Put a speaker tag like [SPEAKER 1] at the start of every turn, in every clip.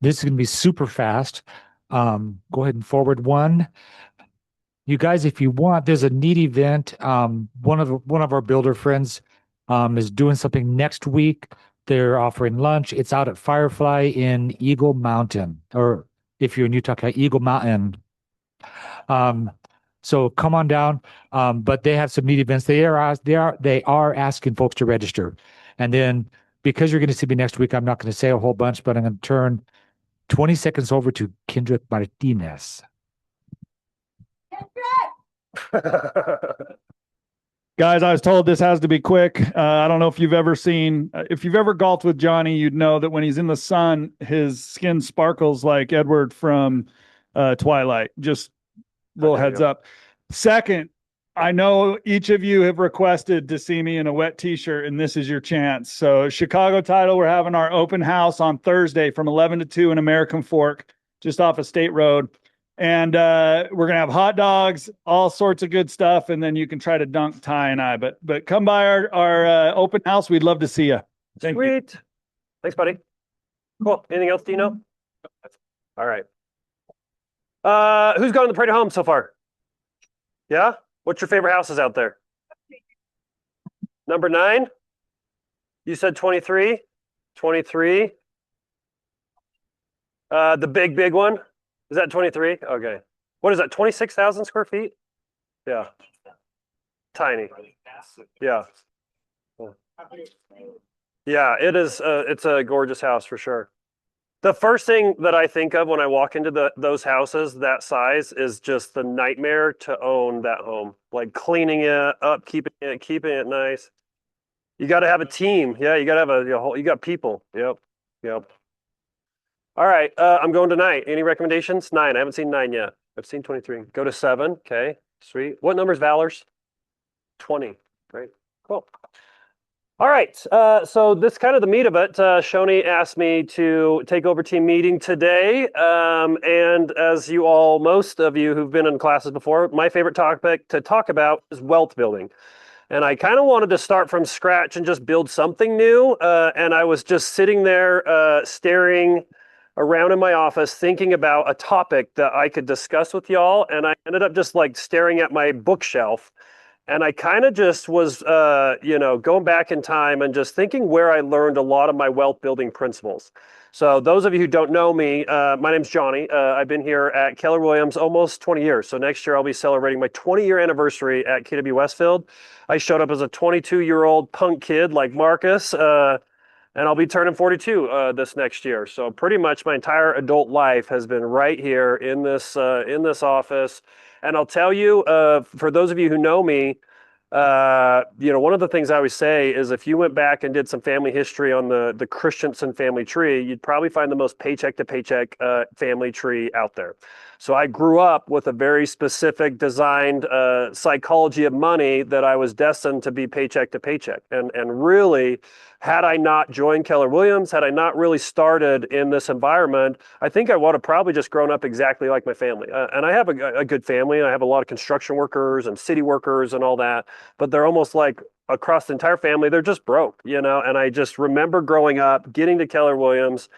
[SPEAKER 1] This is going to be super fast. Go ahead and forward one. You guys, if you want, there's a neat event. One of our builder friends is doing something next week. They're offering lunch. It's out at Firefly in Eagle Mountain, or if you're in Utah, Eagle Mountain. Um, so come on down. But they have some neat events. They are asking folks to register. And then because you're going to see me next week, I'm not going to say a whole bunch, but I'm going to turn 20 seconds over to Kendrick Martinez.
[SPEAKER 2] Guys, I was told this has to be quick. I don't know if you've ever golfed with Jonny, you'd know that when he's in the sun, his skin sparkles like Edward from Twilight. Just little heads up. Second, I know each of you have requested to see me in a wet t-shirt, and this is your chance. So Chicago title, we're having our open house on Thursday from 11 to 2 in American Fork, just off of State Road. And we're going to have hot dogs, all sorts of good stuff. And then you can try to dunk Ty and I. But come by our open house. We'd love to see you.
[SPEAKER 3] Thank you. Thanks, buddy. Cool. Anything else, do you know? All right. Who's gone to the parade home so far? Yeah? What's your favorite houses out there? Number 9? You said 23? 23? The big one? Is that 23? Okay. What is that, 26,000 square feet? Yeah. Tiny. Yeah. Yeah, it is. It's a gorgeous house for sure. The first thing that I think of when I walk into those houses that size is just the nightmare to own that home. Like cleaning it up, keeping it nice. You got to have a team. Yeah, you got to have you got people. Yep. All right, I'm going tonight. Any recommendations? 9. I haven't seen 9 yet. I've seen 23. Go to 7. Okay, sweet. What number is Valor's? 20. Great. Cool. All right, so this is kind of the meat of it. Shoni asked me to take over team meeting today. And as most of you who've been in classes before, my favorite topic to talk about is wealth building. And I kind of wanted to start from scratch and just build something new. And I was just sitting there staring around in my office thinking about a topic that I could discuss with y'all. And I ended up just like staring at my bookshelf. And I kind of just was, going back in time and just thinking where I learned a lot of my wealth building principles. So those of you who don't know me, my name's Jonny. I've been here at Keller Williams almost 20 years. So next year I'll be celebrating my 20-year anniversary at KW Westfield. I showed up as a 22-year-old punk kid like Marcus, and I'll be turning 42 this next year. So pretty much my entire adult life has been right here in this office. And I'll tell you, for those of you who know me, one of the things I always say is if you went back and did some family history on the Christensen family tree, you'd probably find the most paycheck to paycheck family tree out there. So I grew up with a very specific designed psychology of money that I was destined to be paycheck to paycheck. And really, had I not joined Keller Williams, had I not really started in this environment, I think I would have probably just grown up exactly like my family. And I have a good family. I have a lot of construction workers and city workers and all that, but they're almost like across the entire family, they're just broke, And I just remember growing up, getting to Keller Williams,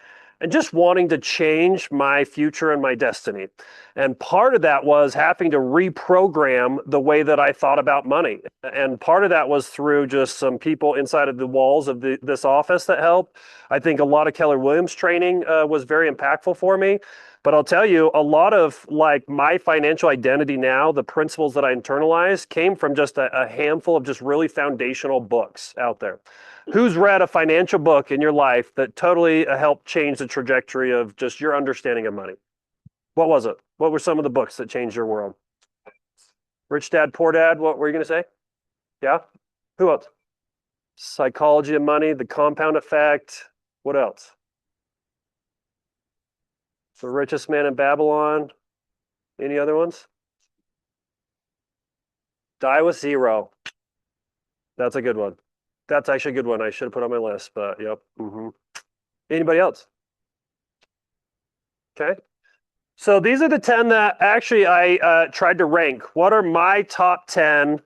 [SPEAKER 3] and just wanting to change my future and my destiny. And part of that was having to reprogram the way that I thought about money. And part of that was through just some people inside of the walls of this office that helped. I think a lot of Keller Williams training was very impactful for me. But I'll tell you, a lot of like my financial identity now, the principles that I internalized came from just a handful of just really foundational books out there. Who's read a financial book in your life that totally helped change the trajectory of just your understanding of money? What was it? What were some of the books that changed your world? Rich Dad, Poor Dad, what were you going to say? Yeah? Who else? Psychology of Money, The Compound Effect. What else? The Richest Man in Babylon. Any other ones? Die with Zero. That's a good one. That's actually a good one. I should have put on my list, but yep. Mm-hmm. Anybody else? Okay. So these are the 10 that actually I tried to rank. What are my top 10?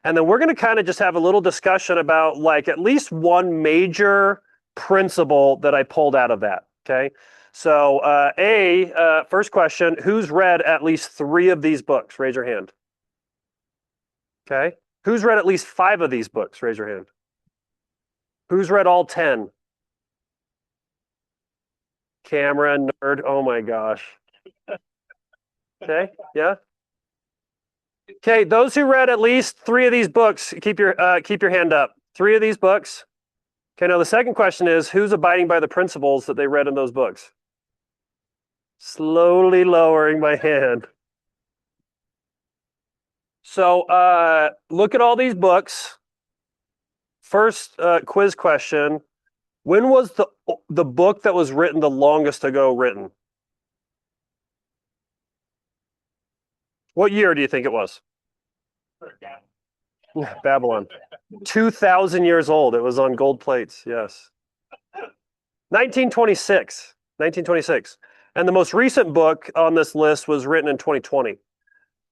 [SPEAKER 3] And then we're going to kind of just have a little discussion about like at least one major principle that I pulled out of that. Okay. So, first question, who's read at least 3 of these books? Raise your hand. Okay. Who's read at least 5 of these books? Raise your hand. Who's read all 10? Camera nerd. Oh my gosh. Okay. Yeah. Okay. Those who read at least 3 of these books, keep your hand up. 3 of these books. Okay. Now the second question is, who's abiding by the principles that they read in those books? Slowly lowering my hand. So look at all these books. First quiz question. When was the book that was written the longest ago written? What year do you think it was? Babylon. 2,000 years old. It was on gold plates. Yes. 1926. 1926. And the most recent book on this list was written in 2020.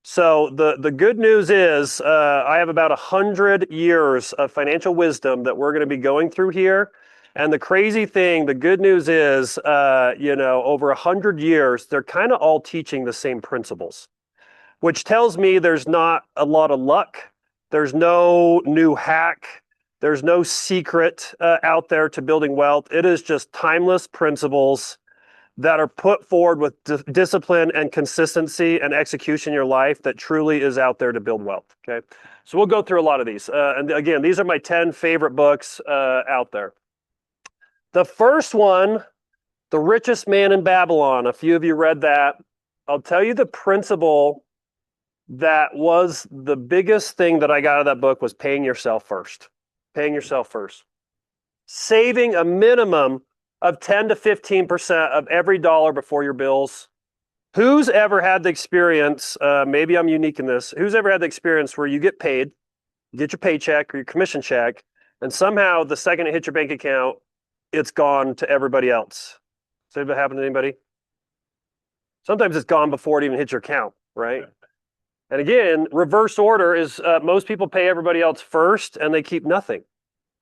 [SPEAKER 3] So the good news is I have about 100 years of financial wisdom that we're going to be going through here. And the crazy thing, the good news is, over 100 years, they're kind of all teaching the same principles, which tells me there's not a lot of luck. There's no new hack. There's no secret out there to building wealth. It is just timeless principles that are put forward with discipline and consistency and execution in your life that truly is out there to build wealth. Okay. So we'll go through a lot of these. And again, these are my 10 favorite books out there. The first one, The Richest Man in Babylon. A few of you read that. I'll tell you the principle that was the biggest thing that I got out of that book was paying yourself first. Paying yourself first. Saving a minimum of 10 to 15% of every dollar before your bills. Who's ever had the experience, maybe I'm unique in this, who's ever had the experience where you get paid, you get your paycheck or your commission check, and somehow the second it hits your bank account, it's gone to everybody else? Has that happened to anybody? Sometimes it's gone before it even hits your account, right? And again, reverse order is most people pay everybody else first and they keep nothing.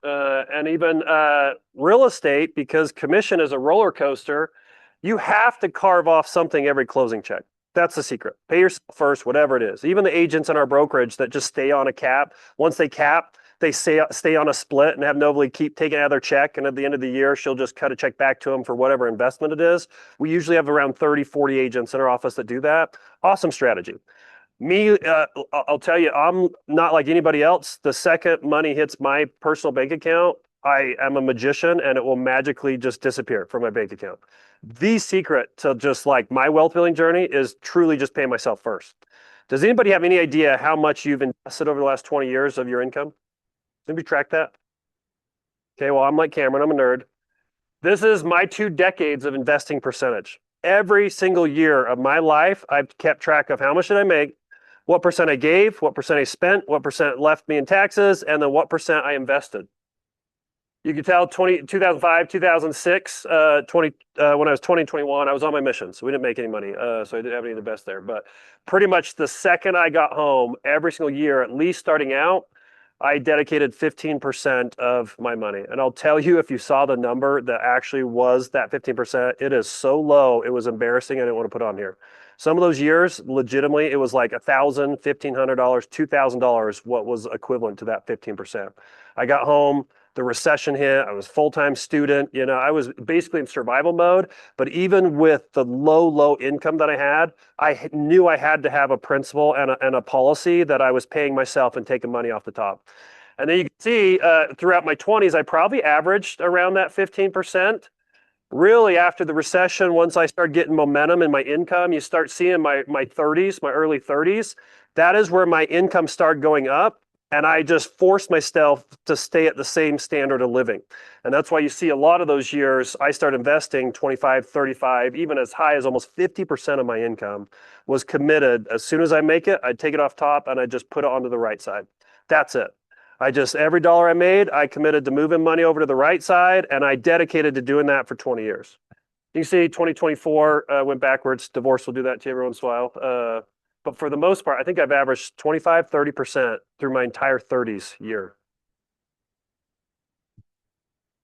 [SPEAKER 3] And even real estate, because commission is a roller coaster, you have to carve off something every closing check. That's the secret. Pay yourself first, whatever it is. Even the agents in our brokerage that just stay on a cap, once they cap, they stay on a split and have nobody keep taking out their check. And at the end of the year, she'll just cut a check back to them for whatever investment it is. We usually have around 30, 40 agents in our office that do that. Awesome strategy. Me, I'll tell you, I'm not like anybody else. The second money hits my personal bank account, I am a magician and it will magically just disappear from my bank account. The secret to just like my wealth building journey is truly just paying myself first. Does anybody have any idea how much you've invested over the last 20 years of your income? Maybe track that. Okay, well, I'm like Cameron, I'm a nerd. This is my 2 decades of investing percentage. Every single year of my life, I've kept track of how much did I make, what percent I gave, what percent I spent, what percent left me in taxes, and then what percent I invested. You can tell 2005, 2006, when I was 20, 21, I was on my mission. So we didn't make any money. So I didn't have any of the best there. But pretty much the second I got home, every single year, at least starting out, I dedicated 15% of my money. And I'll tell you, if you saw the number that actually was that 15%, it is so low, it was embarrassing. I didn't want to put on here. Some of those years, legitimately, it was like $1,000, $1,500, $2,000, what was equivalent to that 15%. I got home, the recession hit, I was a full-time student, I was basically in survival mode, but even with the low income that I knew I had to have a principle and a policy that I was paying myself and taking money off the top. And then you can see throughout my 20s, I probably averaged around that 15%. Really, after the recession, once I started getting momentum in my income, you start seeing my 30s, my early 30s, that is where my income started going up. And I just forced myself to stay at the same standard of living. And that's why you see a lot of those years, I started investing 25, 35, even as high as almost 50% of my income was committed. As soon as I make it, I'd take it off top and I'd just put it onto the right side. That's it. Every dollar I made, I committed to moving money over to the right side, and I dedicated to doing that for 20 years. You can see 2024 went backwards. Divorce will do that to you every once in a while. But for the most part, I think I've averaged 25, 30% through my entire 30s year.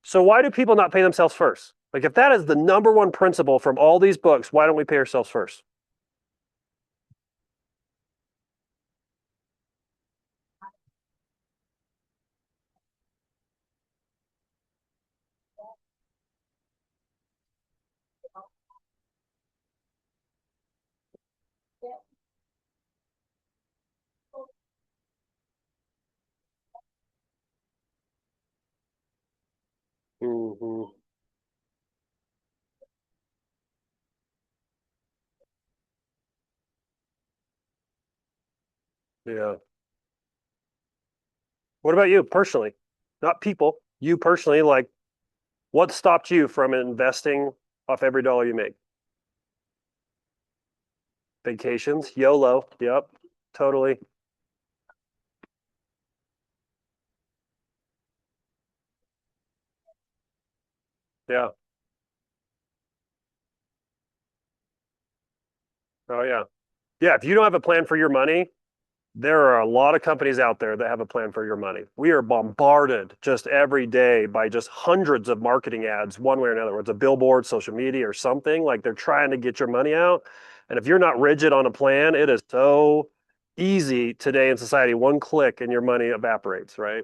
[SPEAKER 3] So why do people not pay themselves first? Like if that is the number one principle from all these books, why don't we pay ourselves first? Mm-hmm. Yeah. What about you personally? Not people, you personally, like what stopped you from investing off every dollar you make? Vacations, YOLO. Yep, totally. Yeah. Oh, yeah. Yeah. If you don't have a plan for your money, there are a lot of companies out there that have a plan for your money. We are bombarded just every day by just hundreds of marketing ads, one way or another. It's a billboard, social media, or something. Like they're trying to get your money out. And if you're not rigid on a plan, it is so easy today in society. One click and your money evaporates, right?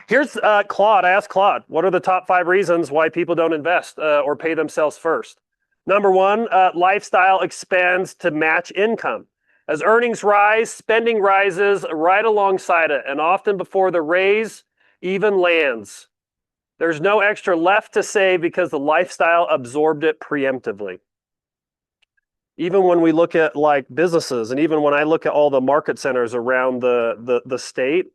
[SPEAKER 3] Here's Claude. I asked Claude, what are the top 5 reasons why people don't invest or pay themselves first? Number one, lifestyle expands to match income. As earnings rise, spending rises right alongside it, and often before the raise even lands. There's no extra left to save because the lifestyle absorbed it preemptively. Even when we look at like businesses, and even when I look at all the market centers around the state,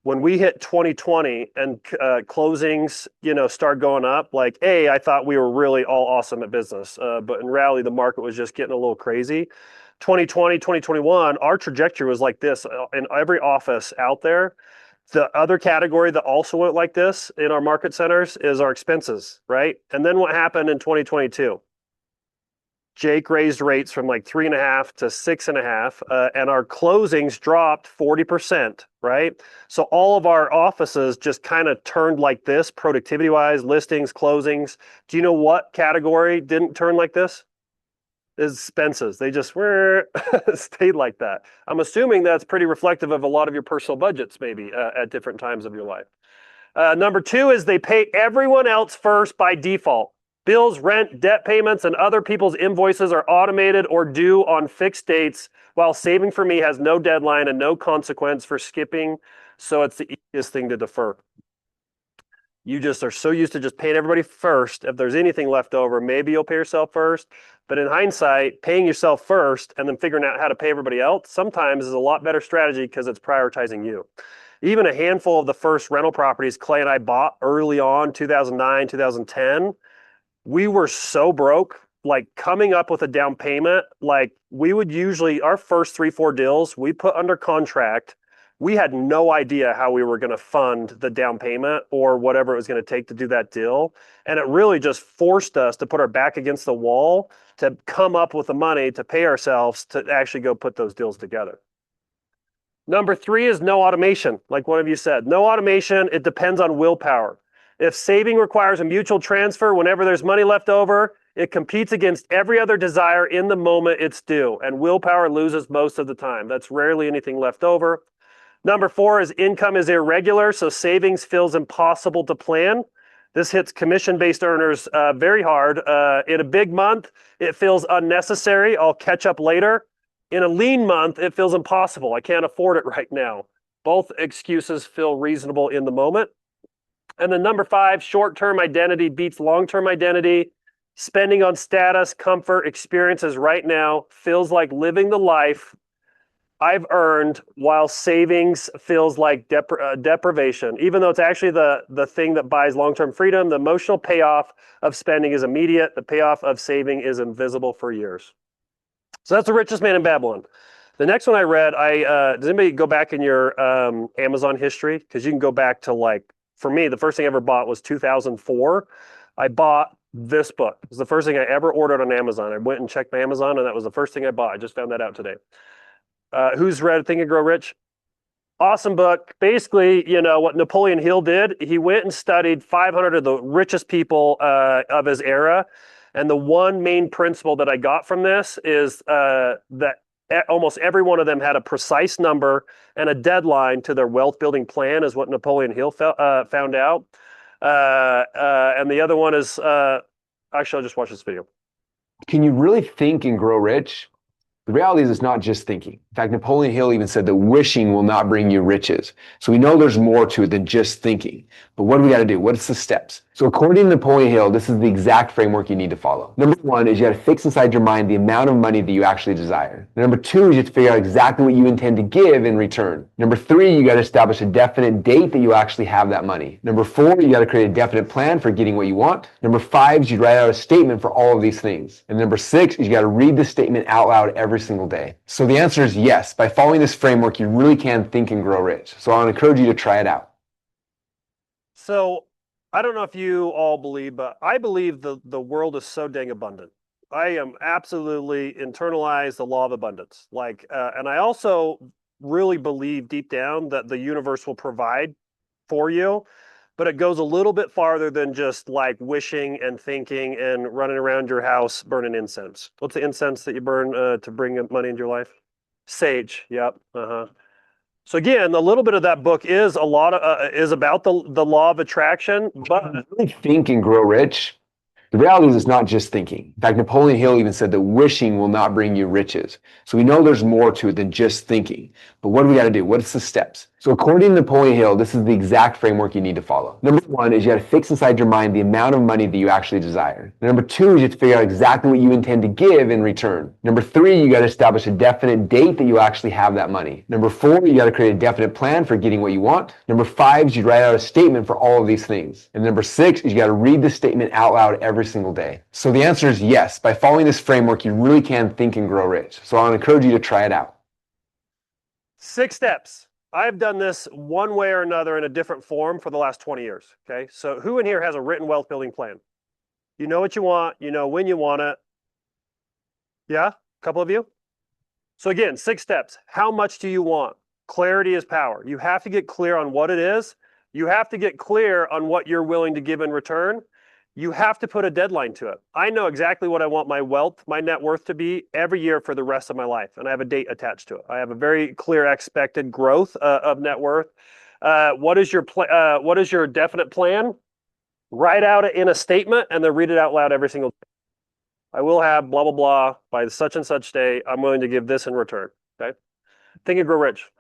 [SPEAKER 3] when we hit 2020 and closings, start going up, like, I thought we were really all awesome at business, but in reality, the market was just getting a little crazy. 2020, 2021, our trajectory was like this in every office out there. The other category that also went like this in our market centers is our expenses, right? And then what happened in 2022? Jake raised rates from like 3.5 to 6.5, and our closings dropped 40%, right? So all of our offices just kind of turned like this, productivity wise, listings, closings. Do you know what category didn't turn like this? Is expenses. They just were stayed like that. I'm assuming that's pretty reflective of a lot of your personal budgets, maybe at different times of your life. Number two is they pay everyone else first by default. Bills, rent, debt payments, and other people's invoices are automated or due on fixed dates, while saving for me has no deadline and no consequence for skipping, so it's the easiest thing to defer. You just are so used to just paying everybody first. If there's anything left over, maybe you'll pay yourself first. But in hindsight, paying yourself first and then figuring out how to pay everybody else sometimes is a lot better strategy because it's prioritizing you. Even a handful of the first rental properties Clay and I bought early on, 2009, 2010, we were so broke, like coming up with a down payment. Like we would usually, our first 3, 4 deals we put under contract, we had no idea how we were going to fund the down payment or whatever it was going to take to do that deal. And it really just forced us to put our back against the wall to come up with the money to pay ourselves to actually go put those deals together. Number 3 is no automation. Like one of you said, no automation. It depends on willpower. If saving requires a mutual transfer whenever there's money left over, it competes against every other desire in the moment it's due, and willpower loses most of the time. That's rarely anything left over. Number 4 is income is irregular, so savings feels impossible to plan. This hits commission-based earners very hard. In a big month, it feels unnecessary. I'll catch up later. In a lean month, it feels impossible. I can't afford it right now. Both excuses feel reasonable in the moment. And then number 5, short-term identity beats long-term identity. Spending on status, comfort, experiences right now feels like living the life I've earned, while savings feels like deprivation. Even though it's actually the thing that buys long-term freedom, the emotional payoff of spending is immediate. The payoff of saving is invisible for years. So that's The Richest Man in Babylon. The next one I read, does anybody go back in your Amazon history? Because you can go back to, like, for me, the first thing I ever bought was 2004. I bought this book. It was the first thing I ever ordered on Amazon. I went and checked my Amazon, and that was the first thing I bought. I just found that out today. Who's read Think and Grow Rich? Awesome book. Basically, what Napoleon Hill did, he went and studied 500 of the richest people of his era. And the one main principle that I got from this is that almost every one of them had a precise number and a deadline to their wealth building plan, is what Napoleon Hill found out. And the other one is, actually, I'll just watch this video.
[SPEAKER 4] Can you really think and grow rich? The reality is it's not just thinking. In fact, Napoleon Hill even said that wishing will not bring you riches. So we know there's more to it than just thinking. But what do we got to do? What's the steps? So according to Napoleon Hill, this is the exact framework you need to follow. Number one is you got to fix inside your mind the amount of money that you actually desire. Number two is you have to figure out exactly what you intend to give in return. Number three, you got to establish a definite date that you actually have that money. Number four, you got to create a definite plan for getting what you want. Number five is you write out a statement for all of these things. And number six is you got to read the statement out loud every single day. So the answer is yes. By following this framework, you really can think and grow rich. So I want to encourage you to try it out.
[SPEAKER 3] So I don't know if you all believe, but I believe the world is so dang abundant. I am absolutely internalized the law of abundance. And I also really believe deep down that the universe will provide for you, but it goes a little bit farther than just like wishing and thinking and running around your house burning incense. What's the incense that you burn to bring money into your life? Sage. Yep. So again, a little bit of that book is a lot of is about the law of attraction, but
[SPEAKER 4] really think and grow rich. The reality is it's not just thinking. In fact, Napoleon Hill even said that wishing will not bring you riches. So we know there's more to it than just thinking. But what do we got to do? What's the steps? So according to Napoleon Hill, this is the exact framework you need to follow. Number one is you got to fix inside your mind the amount of money that you actually desire. Number two is you have to figure out exactly what you intend to give in return. Number three, you got to establish a definite date that you actually have that money. Number four, you got to create a definite plan for getting what you want. Number five is you write out a statement for all of these things. And number six is you got to read the statement out loud every single day. So the answer is yes. By following this framework, you really can think and grow rich. So I want to encourage you to try it out.
[SPEAKER 3] 6 steps. I've done this one way or another in a different form for the last 20 years. Okay. So who in here has a written wealth building plan? You know what you want, you know when you want it. Yeah, a couple of you. So again, 6 steps. How much do you want? Clarity is power. You have to get clear on what it is. You have to get clear on what you're willing to give in return. You have to put a deadline to it. I know exactly what I want my wealth, my net worth to be every year for the rest of my life. And I have a date attached to it. I have a very clear expected growth of net worth. What is your definite plan? Write out it in a statement and then read it out loud every single day. I will have blah, blah, blah by such and such day. I'm willing to give this in return. Okay. Think and grow rich.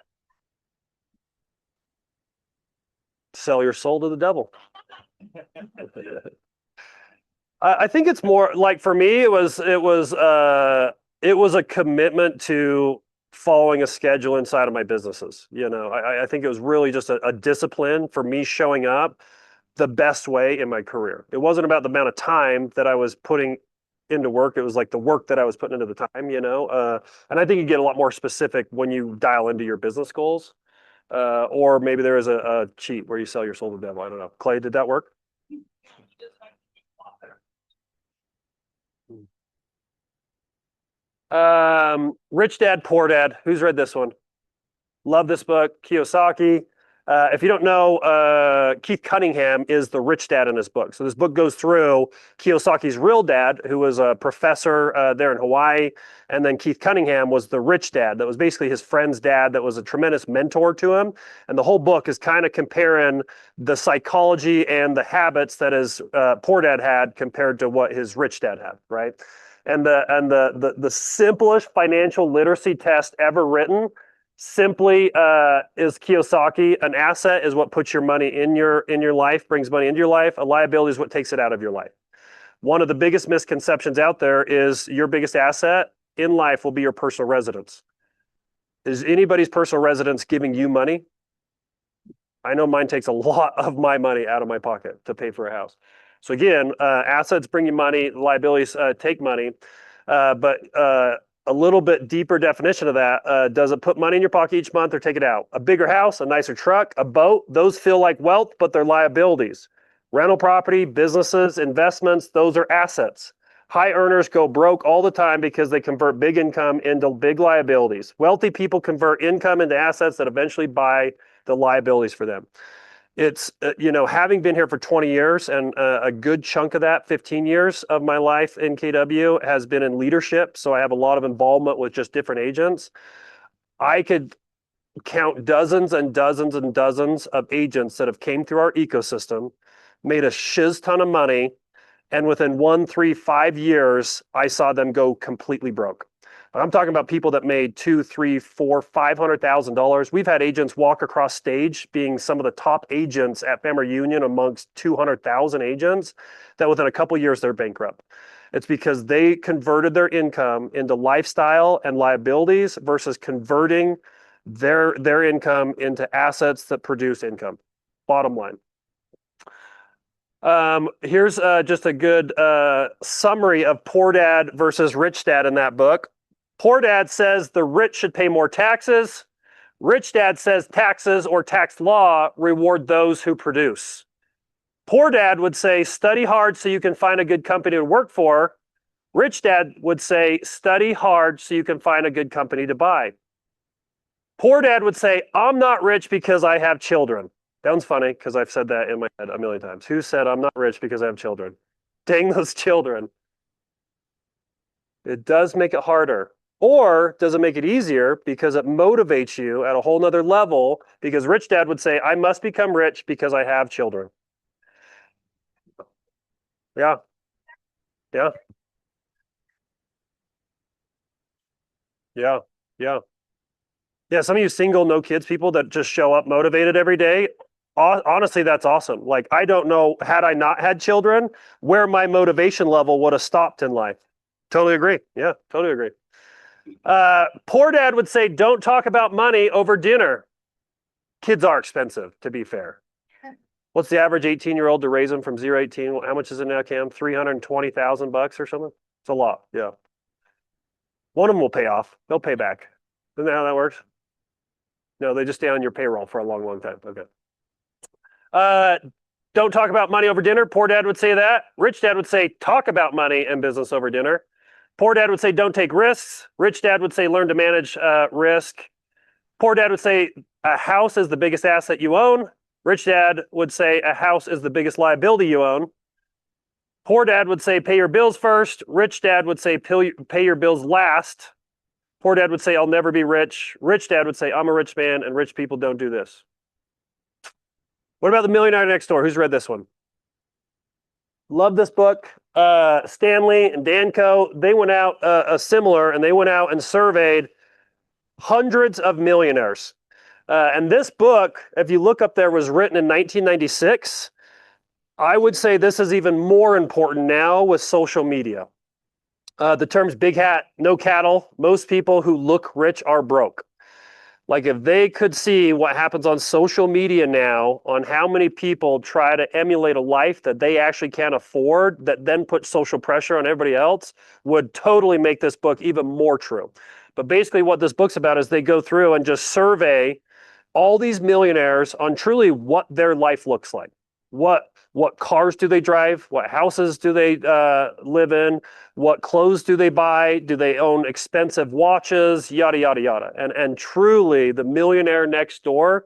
[SPEAKER 3] Sell your soul to the devil. I think it's more like, for me, it was a commitment to following a schedule inside of my businesses. I think it was really just a discipline for me showing up the best way in my career. It wasn't about the amount of time that I was putting into work. It was like the work that I was putting into the time, and I think you get a lot more specific when you dial into your business goals. Or maybe there is a cheat where you sell your soul to the devil. I don't know. Clay, did that work? Rich Dad, Poor Dad. Who's read this one? Love this book. Kiyosaki. If you don't know, Keith Cunningham is the rich dad in this book. So this book goes through Kiyosaki's real dad, who was a professor there in Hawaii. And then Keith Cunningham was the rich dad. That was basically his friend's dad that was a tremendous mentor to him. And the whole book is kind of comparing the psychology and the habits that his poor dad had compared to what his rich dad had, right? And the simplest financial literacy test ever written simply is Kiyosaki. An asset is what puts your money in your life, brings money into your life. A liability is what takes it out of your life. One of the biggest misconceptions out there is your biggest asset in life will be your personal residence. Is anybody's personal residence giving you money? I know mine takes a lot of my money out of my pocket to pay for a house. So again, assets bring you money, liabilities take money, but a little bit deeper definition of that, does it put money in your pocket each month or take it out? A bigger house, a nicer truck, a boat, those feel like wealth, but they're liabilities. Rental property, businesses, investments, those are assets. High earners go broke all the time because they convert big income into big liabilities. Wealthy people convert income into assets that eventually buy the liabilities for them. It's, having been here for 20 years and a good chunk of that, 15 years of my life in KW has been in leadership. So I have a lot of involvement with just different agents. I could count dozens and dozens and dozens of agents that have came through our ecosystem, made a shiz ton of money, and within 1, 3, 5 years, I saw them go completely broke. I'm talking about people that made $2, $3, $4, $500,000. We've had agents walk across stage, being some of the top agents at Family Union amongst 200,000 agents, that within a couple of years they're bankrupt. It's because they converted their income into lifestyle and liabilities versus converting their income into assets that produce income. Bottom line. Here's just a good summary of Poor Dad versus Rich Dad in that book. Poor Dad says the rich should pay more taxes. Rich Dad says taxes or tax law reward those who produce. Poor Dad would say study hard so you can find a good company to work for. Rich Dad would say study hard so you can find a good company to buy. Poor Dad would say, I'm not rich because I have children. Sounds funny because I've said that in my head a million times. Who said I'm not rich because I have children? Dang those children. It does make it harder. Or does it make it easier because it motivates you at a whole nother level? Because Rich Dad would say, I must become rich because I have children. Yeah. Yeah. Yeah. Yeah. Yeah. Some of you single, no kids people that just show up motivated every day. Honestly, that's awesome. Like, I don't know, had I not had children, where my motivation level would have stopped in life. Totally agree. Yeah, totally agree. Poor Dad would say, don't talk about money over dinner. Kids are expensive, to be fair. What's the average 18-year-old to raise them from 0 to 18? How much is it now, Cam? $320,000 or something? It's a lot, yeah. One of them will pay off. They'll pay back. Isn't that how that works? No, they just stay on your payroll for a long, long time. Okay. Don't talk about money over dinner. Poor Dad would say that. Rich Dad would say, talk about money and business over dinner. Poor Dad would say, don't take risks. Rich Dad would say, learn to manage risk. Poor Dad would say, a house is the biggest asset you own. Rich Dad would say, a house is the biggest liability you own. Poor Dad would say, pay your bills first. Rich Dad would say, pay your bills last. Poor Dad would say, I'll never be rich. Rich Dad would say, I'm a rich man, and rich people don't do this. What about The Millionaire Next Door? Who's read this one? Love this book. Stanley and Danco, they went out and they went out and surveyed hundreds of millionaires. And this book, if you look up there, was written in 1996. I would say this is even more important now with social media. The terms big hat, no cattle. Most people who look rich are broke. Like, if they could see what happens on social media now, on how many people try to emulate a life that they actually can't afford, that then put social pressure on everybody else, would totally make this book even more true. But basically what this book's about is they go through and just survey all these millionaires on truly what their life looks like. What cars do they drive? What houses do they live in? What clothes do they buy? Do they own expensive watches? Yada, yada, yada. And truly, the millionaire next door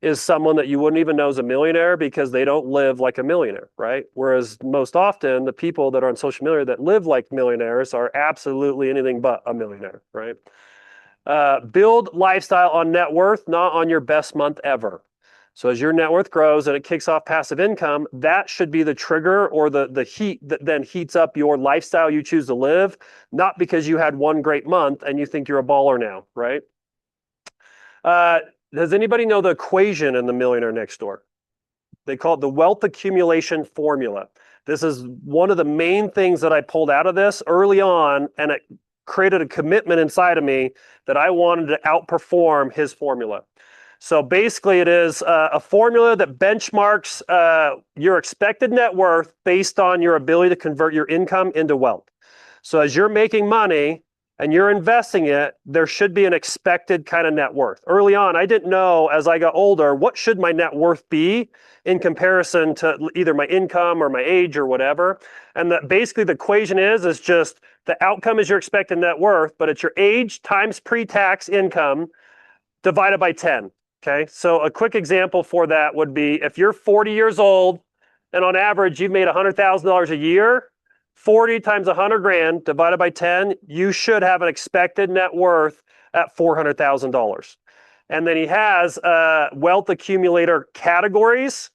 [SPEAKER 3] is someone that you wouldn't even know is a millionaire because they don't live like a millionaire, right? Whereas most often, the people that are on social media that live like millionaires are absolutely anything but a millionaire, right? Build lifestyle on net worth, not on your best month ever. So as your net worth grows and it kicks off passive income, that should be the trigger or the heat that then heats up your lifestyle you choose to live, not because you had one great month and you think you're a baller now, right? Does anybody know the equation in The Millionaire Next Door? They call it the wealth accumulation formula. This is one of the main things that I pulled out of this early on, and it created a commitment inside of me that I wanted to outperform his formula. So basically it is a formula that benchmarks your expected net worth based on your ability to convert your income into wealth. So as you're making money, and you're investing it, there should be an expected kind of net worth. Early on, I didn't know as I got older, what should my net worth be in comparison to either my income or my age or whatever. And that basically the equation is just the outcome is your expected net worth, but it's your age times pre-tax income divided by 10. Okay. So a quick example for that would be if you're 40 years old and on average you've made $100,000 a year, 40 times 100 grand divided by 10, you should have an expected net worth at $400,000. And then he has wealth accumulator categories.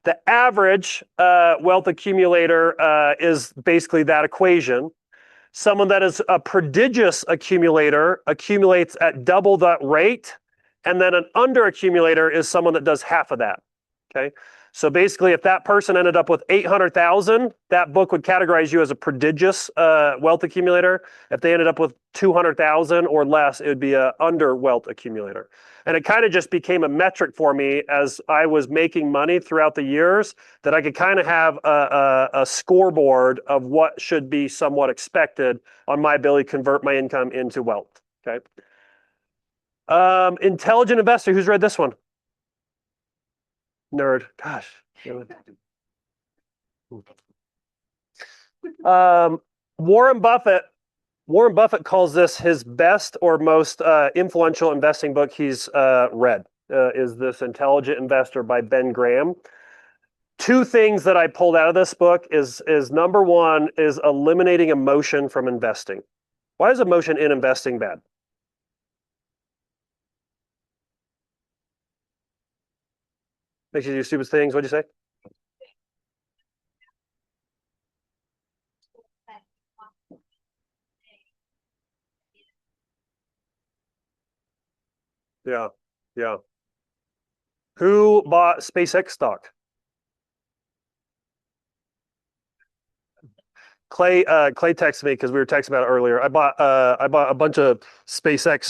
[SPEAKER 3] The average wealth accumulator is basically that equation. Someone that is a prodigious accumulator accumulates at double that rate. And then an under accumulator is someone that does half of that. Okay. So basically, if that person ended up with 800,000, that book would categorize you as a prodigious wealth accumulator. If they ended up with 200,000 or less, it would be a under wealth accumulator. And it kind of just became a metric for me as I was making money throughout the years that I could kind of have a scoreboard of what should be somewhat expected on my ability to convert my income into wealth. Okay. Intelligent Investor. Who's read this one? Nerd. Gosh. Warren Buffett calls this his best or most influential investing book he's read. Is this Intelligent Investor by Ben Graham. Two things that I pulled out of this book is number one is eliminating emotion from investing. Why is emotion in investing bad? Makes you do stupid things. What'd you say? Yeah, yeah. Who bought SpaceX stock? Clay texted me because we were texting about it earlier. I bought a bunch of SpaceX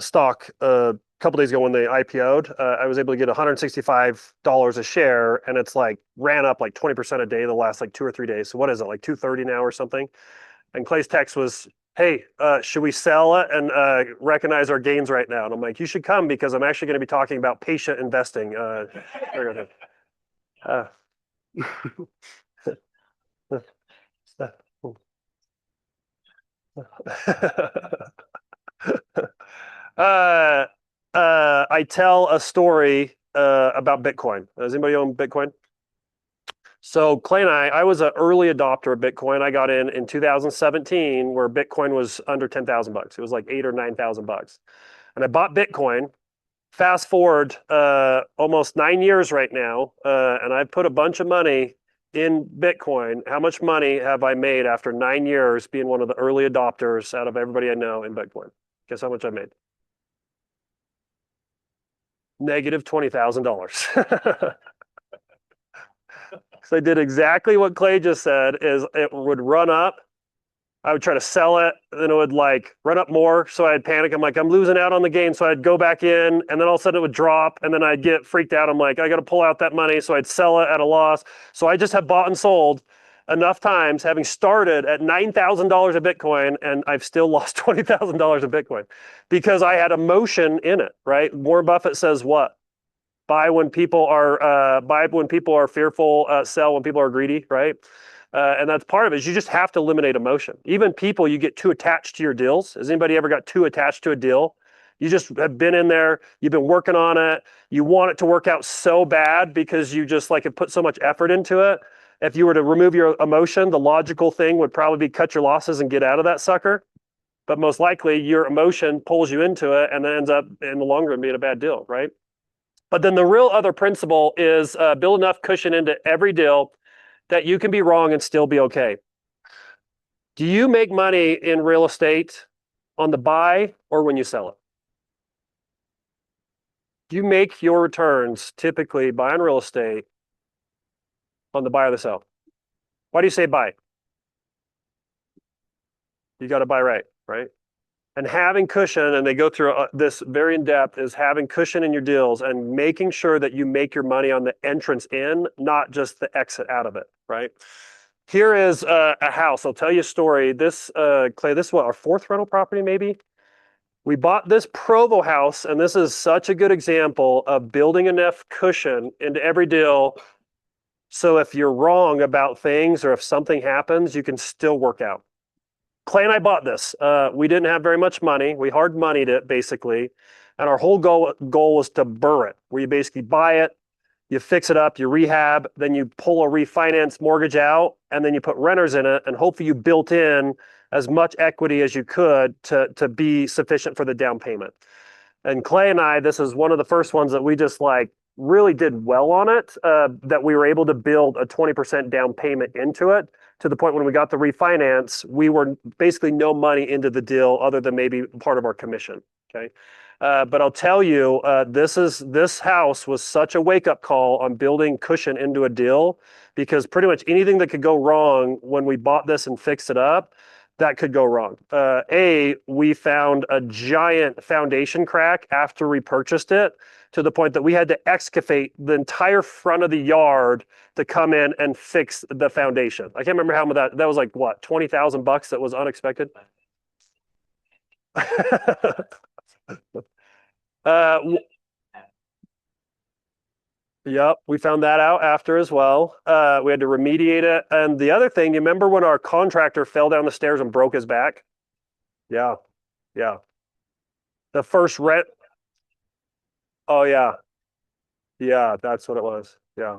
[SPEAKER 3] stock a couple days ago when they IPO'd. I was able to get $165 a share, and it's like ran up like 20% a day the last like 2 or 3 days. So what is it, like 230 now or something? And Clay's text was, "Hey, should we sell it and recognize our gains right now?" And I'm like, "You should come because I'm actually going to be talking about patient investing." I tell a story about Bitcoin. Does anybody own Bitcoin? So Clay and I was an early adopter of Bitcoin. I got in 2017 where Bitcoin was under $10,000. It was like 8 or 9,000 bucks. And I bought Bitcoin. Fast forward almost 9 years right now, and I put a bunch of money in Bitcoin. How much money have I made after 9 years being one of the early adopters out of everybody I know in Bitcoin? Guess how much I made? Negative $20,000. So I did exactly what Clay just said, is it would run up. I would try to sell it, then it would like run up more. So I'd panic. I'm like, I'm losing out on the gain. So I'd go back in, and then all of a sudden it would drop, and then I'd get freaked out. I'm like, I got to pull out that money. So I'd sell it at a loss. So I just have bought and sold enough times, having started at $9,000 of Bitcoin, and I've still lost $20,000 of Bitcoin because I had emotion in it, right? Warren Buffett says what? Buy when people are fearful, sell when people are greedy, right? And that's part of it. Is you just have to eliminate emotion. Even people, you get too attached to your deals. Has anybody ever got too attached to a deal? You just have been in there. You've been working on it. You want it to work out so bad because you just like have put so much effort into it. If you were to remove your emotion, the logical thing would probably be cut your losses and get out of that sucker. But most likely, your emotion pulls you into it, and then ends up in the long run being a bad deal, right? But then the real other principle is build enough cushion into every deal that you can be wrong and still be okay. Do you make money in real estate on the buy or when you sell it? Do you make your returns typically buying real estate on the buy or the sell? Why do you say buy? You got to buy right? And having cushion, and they go through this very in depth, is having cushion in your deals and making sure that you make your money on the entrance in, not just the exit out of it, right? Here is a house. I'll tell you a story. This, Clay, this is what, our fourth rental property, maybe? We bought this Provo house, and this is such a good example of building enough cushion into every deal. So if you're wrong about things or if something happens, you can still work out. Clay and I bought this. We didn't have very much money. We hard moneyed it basically. And our whole goal was to burr it, where you basically buy it, you fix it up, you rehab, then you pull a refinance mortgage out, and then you put renters in it, and hopefully you built in as much equity as you could to be sufficient for the down payment. And Clay and I, this is one of the first ones that we just like really did well on it, that we were able to build a 20% down payment into it, to the point when we got the refinance, we were basically no money into the deal other than maybe part of our commission. Okay. But I'll tell you, this house was such a wake-up call on building cushion into a deal, because pretty much anything that could go wrong when we bought this and fixed it up, that could go wrong. We found a giant foundation crack after we purchased it, to the point that we had to excavate the entire front of the yard to come in and fix the foundation. I can't remember how much that was, like what, $20,000 that was unexpected. Yep, we found that out after as well. We had to remediate it. And the other thing, you remember when our contractor fell down the stairs and broke his back? Yeah, yeah. The first rent. Oh yeah, yeah, that's what it was. Yeah.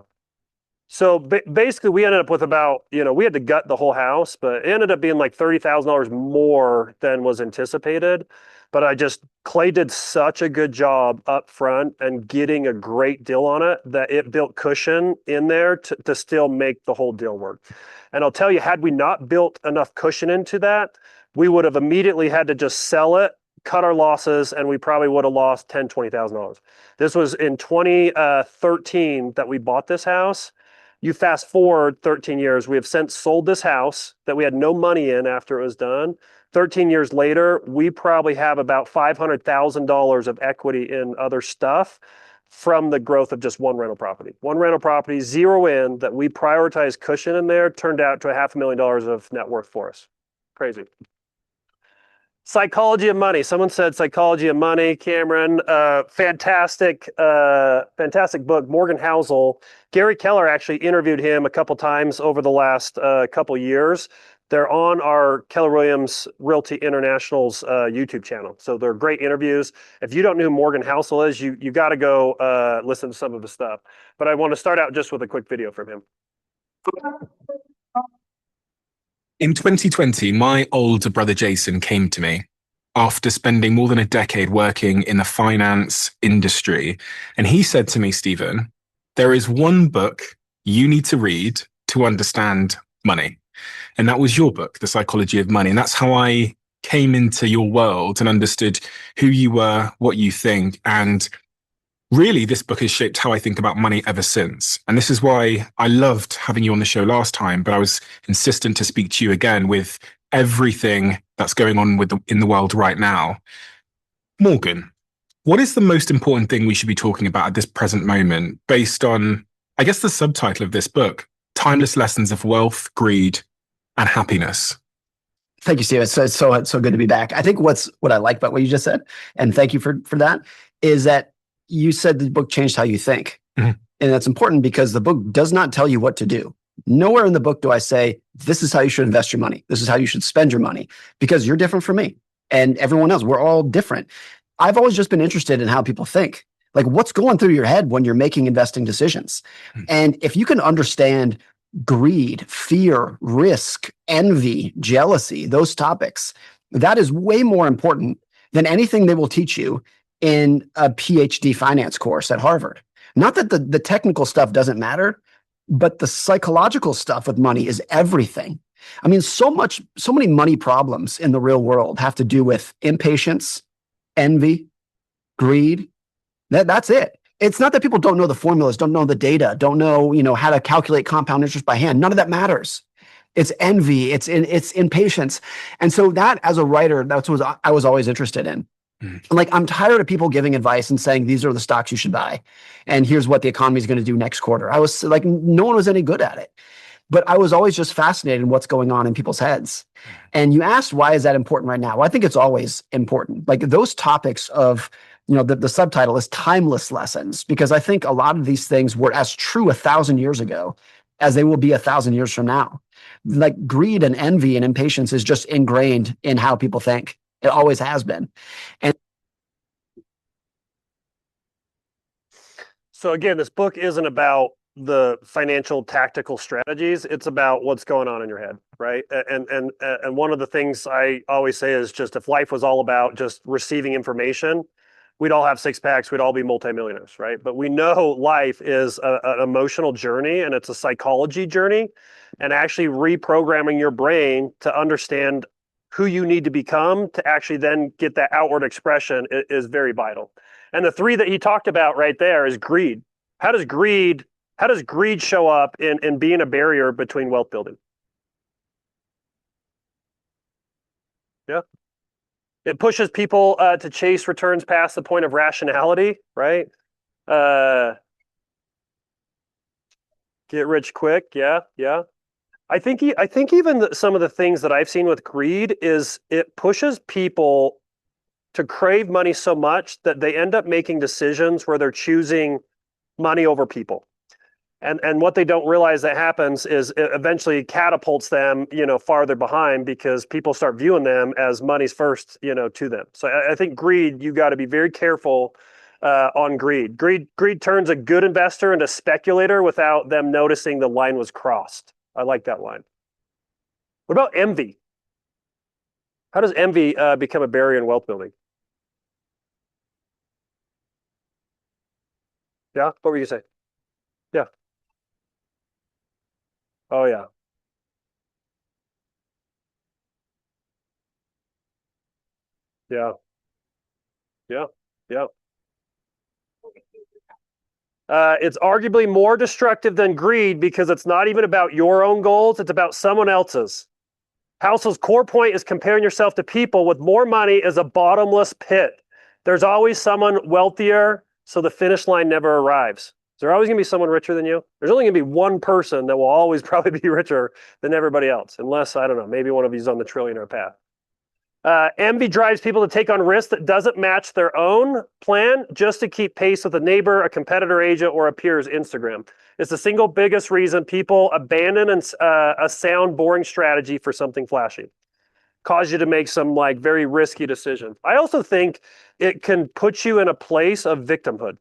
[SPEAKER 3] So basically, we ended up with about, we had to gut the whole house, but it ended up being like $30,000 more than was anticipated. But Clay did such a good job up front and getting a great deal on it that it built cushion in there to still make the whole deal work. And I'll tell you, had we not built enough cushion into that, we would have immediately had to just sell it, cut our losses, and we probably would have lost $10,000, $20,000. This was in 2013 that we bought this house. You fast forward 13 years, we have since sold this house that we had no money in after it was done. 13 years later, we probably have about $500,000 of equity in other stuff from the growth of just one rental property. One rental property, zero in, that we prioritized cushion in there, turned out to $500,000 of net worth for us. Crazy. Psychology of Money. Someone said Psychology of Money. Cameron, fantastic book. Morgan Housel. Gary Keller actually interviewed him a couple times over the last couple years. They're on our Keller Williams Realty International's YouTube channel. So they're great interviews. If you don't know who Morgan Housel is, you got to go listen to some of his stuff. But I want to start out just with a quick video from him.
[SPEAKER 5] In 2020, my older brother Jason came to me after spending more than a decade working in the finance industry. And he said to me, Stephen, there is one book you need to read to understand money. And that was your book, The Psychology of Money. And that's how I came into your world and understood who you were, what you think. And really, this book has shaped how I think about money ever since. And this is why I loved having you on the show last time, but I was insistent to speak to you again with everything that's going on in the world right now. Morgan, what is the most important thing we should be talking about at this present moment based on, I guess, the subtitle of this book, Timeless Lessons of Wealth, Greed, and Happiness?
[SPEAKER 6] Thank you, Steve. It's so good to be back. I think what I like about what you just said, and thank you for that, is that you said the book changed how you think. Mm-hmm. And that's important because the book does not tell you what to do. Nowhere in the book do I say, this is how you should invest your money. This is how you should spend your money, because you're different from me and everyone else. We're all different. I've always just been interested in how people think, like what's going through your head when you're making investing decisions. Mm-hmm. And if you can understand greed, fear, risk, envy, jealousy, those topics, that is way more important than anything they will teach you in a PhD finance course at Harvard. Not that the technical stuff doesn't matter, but the psychological stuff with money is everything. I mean, so many money problems in the real world have to do with impatience, envy, greed. That's it. It's not that people don't know the formulas, don't know the data, don't know, how to calculate compound interest by hand. None of that matters. It's envy, it's impatience. And so that, as a writer, that's what I was always interested in. Like, I'm tired of people giving advice and saying, these are the stocks you should buy. And here's what the economy is going to do next quarter. I was like, no one was any good at it. But I was always just fascinated in what's going on in people's heads. And you asked, why is that important right now? Well, I think it's always important. Like those topics of, the subtitle is timeless lessons, because I think a lot of these things were as true 1,000 years ago as they will be 1,000 years from now. Like greed and envy and impatience is just ingrained in how people think. It always has been. And
[SPEAKER 3] So again, this book isn't about the financial tactical strategies. It's about what's going on in your head, right? And one of the things I always say is just if life was all about just receiving information, we'd all have six packs, we'd all be multimillionaires, right? But we know life is an emotional journey and it's a psychology journey, and actually reprogramming your brain to understand who you need to become to actually then get that outward expression is very vital. And the three that he talked about right there is greed. How does greed show up in being a barrier between wealth building? Yeah. It pushes people to chase returns past the point of rationality, right? Get rich quick. Yeah. I think even some of the things that I've seen with greed is it pushes people to crave money so much that they end up making decisions where they're choosing money over people. And what they don't realize that happens is it eventually catapults them, farther behind, because people start viewing them as money's first, to them. So I think greed, you got to be very careful on greed. Greed turns a good investor into speculator without them noticing the line was crossed. I like that line. What about envy? How does envy become a barrier in wealth building? Yeah, what were you saying? Yeah. Oh yeah. Yeah. Yeah. Yeah. It's arguably more destructive than greed because it's not even about your own goals, it's about someone else's. Housel's core point is comparing yourself to people with more money is a bottomless pit. There's always someone wealthier, so the finish line never arrives. Is there always going to be someone richer than you? There's only going to be one person that will always probably be richer than everybody else, unless, I don't know, maybe one of you's on the trillionaire path. Envy drives people to take on risks that doesn't match their own plan just to keep pace with a neighbor, a competitor agent, or a peer's Instagram. It's the single biggest reason people abandon a sound, boring strategy for something flashy. Cause you to make some very risky decisions. I also think it can put you in a place of victimhood.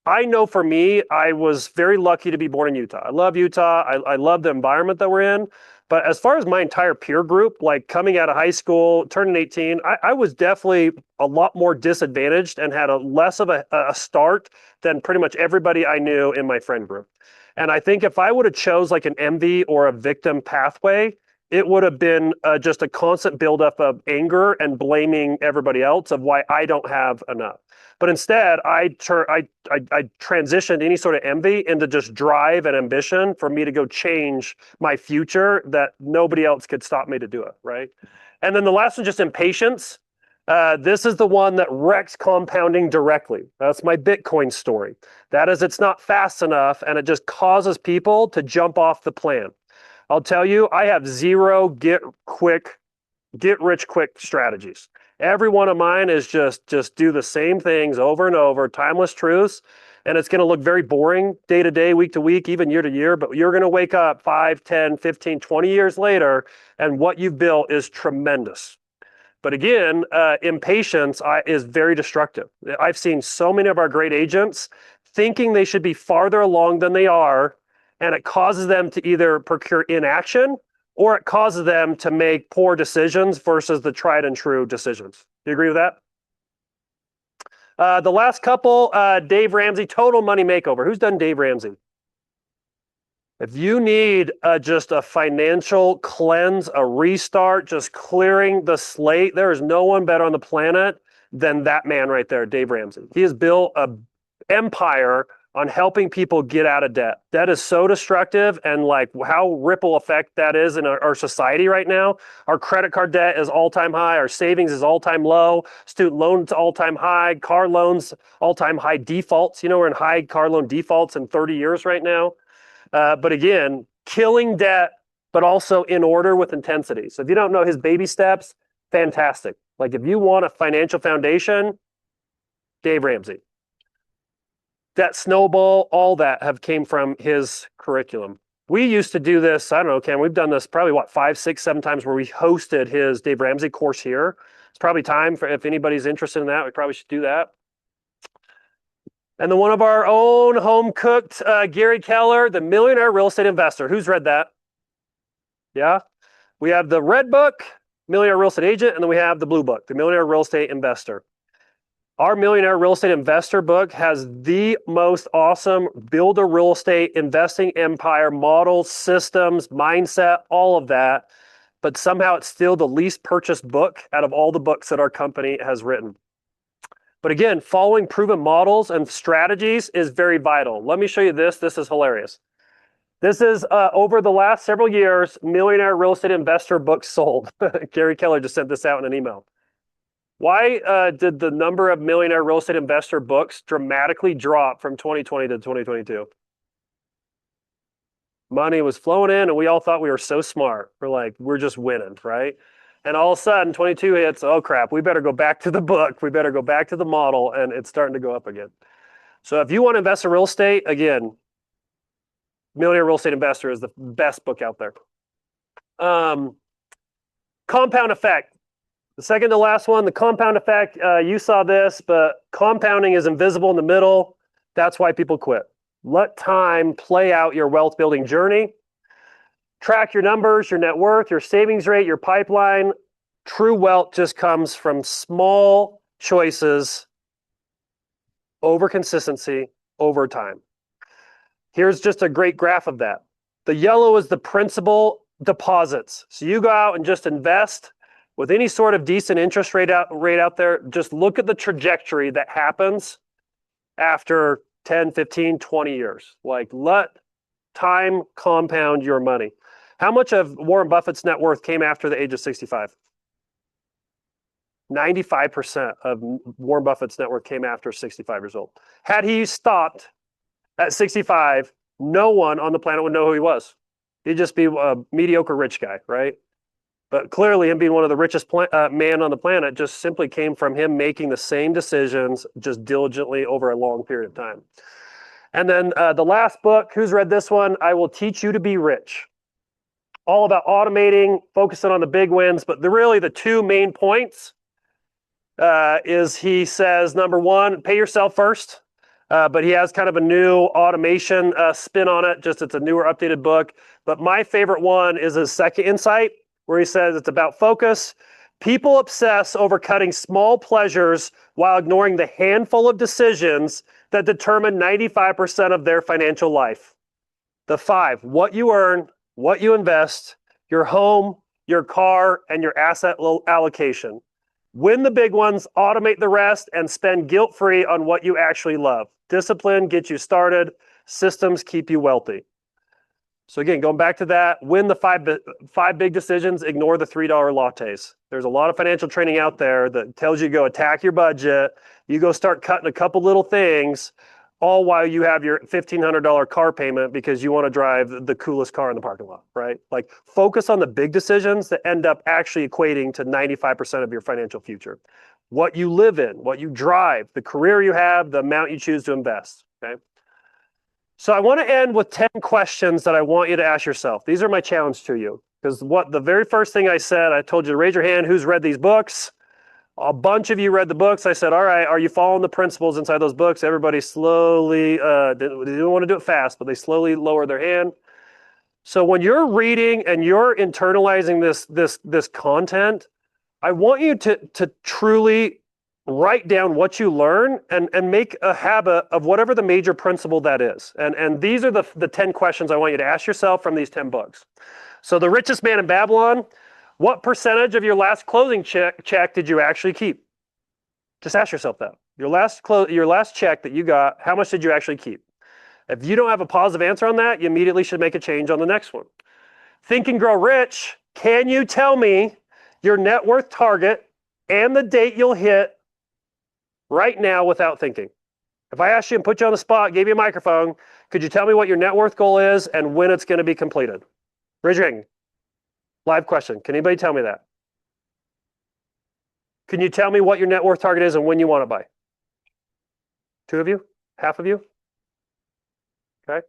[SPEAKER 3] I know for me, I was very lucky to be born in Utah. I love Utah. I love the environment that we're in. But as far as my entire peer group, coming out of high school, turning 18, I was definitely a lot more disadvantaged and had a less of a start than pretty much everybody I knew in my friend group. And I think if I would have chose an envy or a victim pathway, it would have been just a constant buildup of anger and blaming everybody else of why I don't have enough. But instead, I transitioned any sort of envy into just drive and ambition for me to go change my future that nobody else could stop me to do it, right? And then the last one, just impatience. This is the one that wrecks compounding directly. That's my Bitcoin story. That is, it's not fast enough, and it just causes people to jump off the plan. I'll tell you, I have zero get rich quick strategies. Every one of mine is just do the same things over and over, timeless truths, and it's going to look very boring day to day, week to week, even year to year, but you're going to wake up 5, 10, 15, 20 years later, and what you've built is tremendous. But again, impatience is very destructive. I've seen so many of our great agents thinking they should be farther along than they are, and it causes them to either procure inaction or it causes them to make poor decisions versus the tried and true decisions. Do you agree with that? The last couple, Dave Ramsey, Total Money Makeover. Who's done Dave Ramsey? If you need just a financial cleanse, a restart, just clearing the slate, there is no one better on the planet than that man right there, Dave Ramsey. He has built an empire on helping people get out of debt. Debt is so destructive, and how ripple effect that is in our society right now. Our credit card debt is all-time high. Our savings is all-time low. Student loans all-time high. Car loans all-time high defaults. We're in high car loan defaults in 30 years right now. But again, killing debt, but also in order with intensity. So if you don't know his baby steps, fantastic. Like if you want a financial foundation, Dave Ramsey. That snowball, all that have came from his curriculum. We used to do this, I don't know, Ken, we've done this probably 5, 6, 7 times where we hosted his Dave Ramsey course here. It's probably time for, if anybody's interested in that, we probably should do that. And then one of our own home cooked, Gary Keller, the Millionaire Real Estate Investor. Who's read that? Yeah. We have the red book, Millionaire Real Estate Agent, and then we have the blue book, the Millionaire Real Estate Investor. Our Millionaire Real Estate Investor book has the most awesome build a real estate investing empire models, systems, mindset, all of that. But somehow it's still the least purchased book out of all the books that our company has written. But again, following proven models and strategies is very vital. Let me show you this. This is hilarious. This is over the last several years, Millionaire Real Estate Investor books sold. Gary Keller just sent this out in an email. Why did the number of Millionaire Real Estate Investor books dramatically drop from 2020 to 2022? Money was flowing in and we all thought we were so smart. We're like, we're just winning, right? And all of a sudden, 22 hits, oh crap, we better go back to the book. We better go back to the model, and it's starting to go up again. So if you want to invest in real estate, again, Millionaire Real Estate Investor is the best book out there. Compound effect. The second to last one, the compound effect, you saw this, but compounding is invisible in the middle. That's why people quit. Let time play out your wealth building journey. Track your numbers, your net worth, your savings rate, your pipeline. True wealth just comes from small choices over consistency over time. Here's just a great graph of that. The yellow is the principal deposits. So you go out and just invest with any sort of decent interest rate out there. Just look at the trajectory that happens after 10, 15, 20 years. Like let time compound your money. How much of Warren Buffett's net worth came after the age of 65? 95% of Warren Buffett's net worth came after 65 years old. Had he stopped at 65, no one on the planet would know who he was. He'd just be a mediocre rich guy, right? But clearly him being one of the richest man on the planet just simply came from him making the same decisions just diligently over a long period of time. And then the last book, who's read this one? I Will Teach You to Be Rich. All about automating, focusing on the big wins, but really the two main points is he says, number one, pay yourself first. But he has kind of a new automation spin on it. Just it's a newer, updated book. But my favorite one is his second insight, where he says it's about focus. People obsess over cutting small pleasures while ignoring the handful of decisions that determine 95% of their financial life. The 5, what you earn, what you invest, your home, your car, and your asset allocation. Win the big ones, automate the rest, and spend guilt-free on what you actually love. Discipline gets you started. Systems keep you wealthy. So again, going back to that, win the five big decisions, ignore the $3 lattes. There's a lot of financial training out there that tells you to go attack your budget. You go start cutting a couple little things, all while you have your $1,500 car payment because you want to drive the coolest car in the parking lot, right? Like focus on the big decisions that end up actually equating to 95% of your financial future. What you live in, what you drive, the career you have, the amount you choose to invest, okay? So I want to end with 10 questions that I want you to ask yourself. These are my challenge to you. Because what the very first thing I said, I told you to raise your hand who's read these books. A bunch of you read the books. I said, all right, are you following the principles inside those books? Everybody slowly, they didn't want to do it fast, but they slowly lowered their hand. So when you're reading and you're internalizing this content, I want you to truly write down what you learn and make a habit of whatever the major principle that is. And these are the 10 questions I want you to ask yourself from these 10 books. So The Richest Man in Babylon, what percentage of your last closing check did you actually keep? Just ask yourself that. Your last check that you got, how much did you actually keep? If you don't have a positive answer on that, you immediately should make a change on the next one. Think and Grow Rich, can you tell me your net worth target and the date you'll hit right now without thinking? If I asked you and put you on the spot, gave you a microphone, could you tell me what your net worth goal is and when it's going to be completed? Raise your hand. Live question. Can anybody tell me that? Can you tell me what your net worth target is and when you want to buy? 2 of you? Half of you? Okay.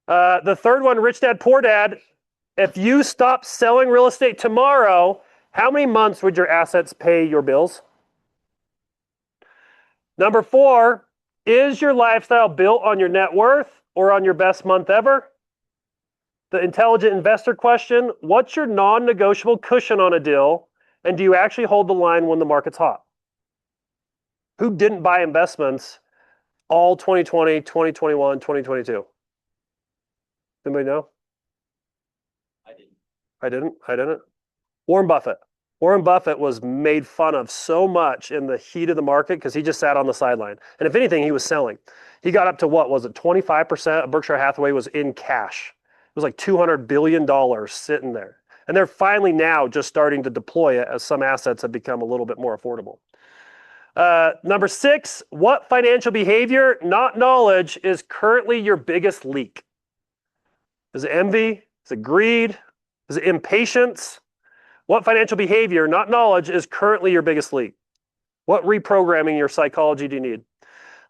[SPEAKER 3] The third one, Rich Dad, Poor Dad. If you stop selling real estate tomorrow, how many months would your assets pay your bills? Number 4, is your lifestyle built on your net worth or on your best month ever? The intelligent investor question, what's your non-negotiable cushion on a deal? And do you actually hold the line when the market's hot? Who didn't buy investments all 2020, 2021, 2022? Anybody know? I didn't. Warren Buffett. Warren Buffett was made fun of so much in the heat of the market because he just sat on the sideline. And if anything, he was selling. He got up to what was it? 25% of Berkshire Hathaway was in cash. It was like $200 billion sitting there. And they're finally now just starting to deploy it as some assets have become a little bit more affordable. Number 6, what financial behavior, not knowledge, is currently your biggest leak? Is it envy? Is it greed? Is it impatience? What financial behavior, not knowledge, is currently your biggest leak? What reprogramming your psychology do you need?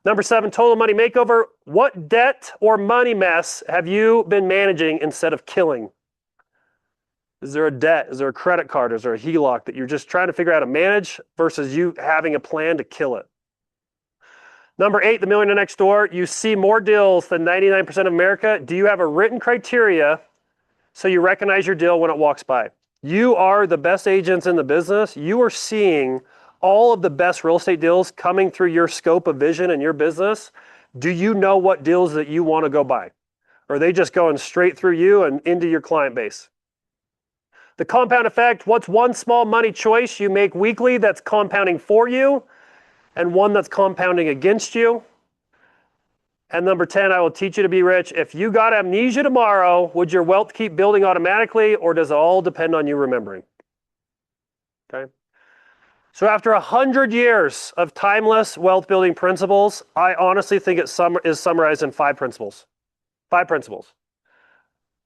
[SPEAKER 3] Number 7, total money makeover. What debt or money mess have you been managing instead of killing? Is there a debt? Is there a credit card? Is there a HELOC that you're just trying to figure out how to manage versus you having a plan to kill it? Number 8, the millionaire next door. You see more deals than 99% of America. Do you have a written criteria so you recognize your deal when it walks by? You are the best agents in the business. You are seeing all of the best real estate deals coming through your scope of vision in your business. Do you know what deals that you want to go buy? Or are they just going straight through you and into your client base? The compound effect, what's one small money choice you make weekly that's compounding for you and one that's compounding against you? And number 10, I will teach you to be rich. If you got amnesia tomorrow, would your wealth keep building automatically or does it all depend on you remembering? Okay. So after 100 years of timeless wealth building principles, I honestly think it is summarized in 5 principles. 5 principles.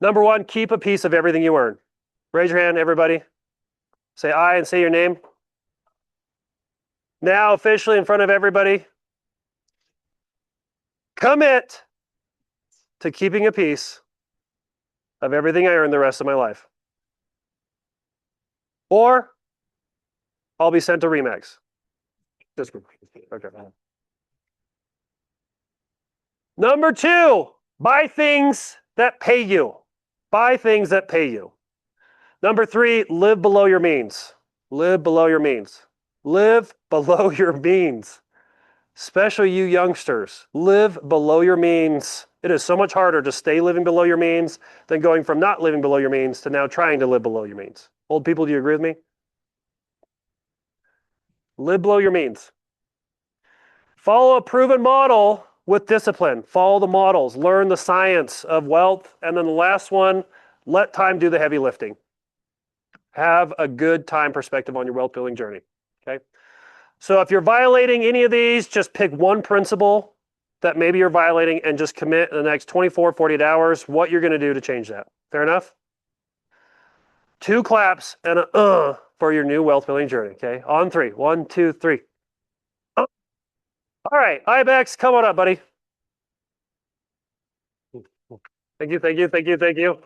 [SPEAKER 3] Number 1, keep a piece of everything you earn. Raise your hand, everybody. Say I and say your name. Now officially in front of everybody. Commit to keeping a piece of everything I earn the rest of my life. Or I'll be sent to Remax. Okay. Number 2, buy things that pay you. Buy things that pay you. Number 3, live below your means. Live below your means. Live below your means. Especially you youngsters, live below your means. It is so much harder to stay living below your means than going from not living below your means to now trying to live below your means. Old people, do you agree with me? Live below your means. Follow a proven model with discipline. Follow the models. Learn the science of wealth. And then the last one, let time do the heavy lifting. Have a good time perspective on your wealth building journey. Okay. So if you're violating any of these, just pick one principle that maybe you're violating and just commit in the next 24, 48 hours what you're going to do to change that. Fair enough? 2 claps and a for your new wealth building journey. Okay. On 3. 1, 2, 3. All right. Ibex, come on up, buddy. Thank you.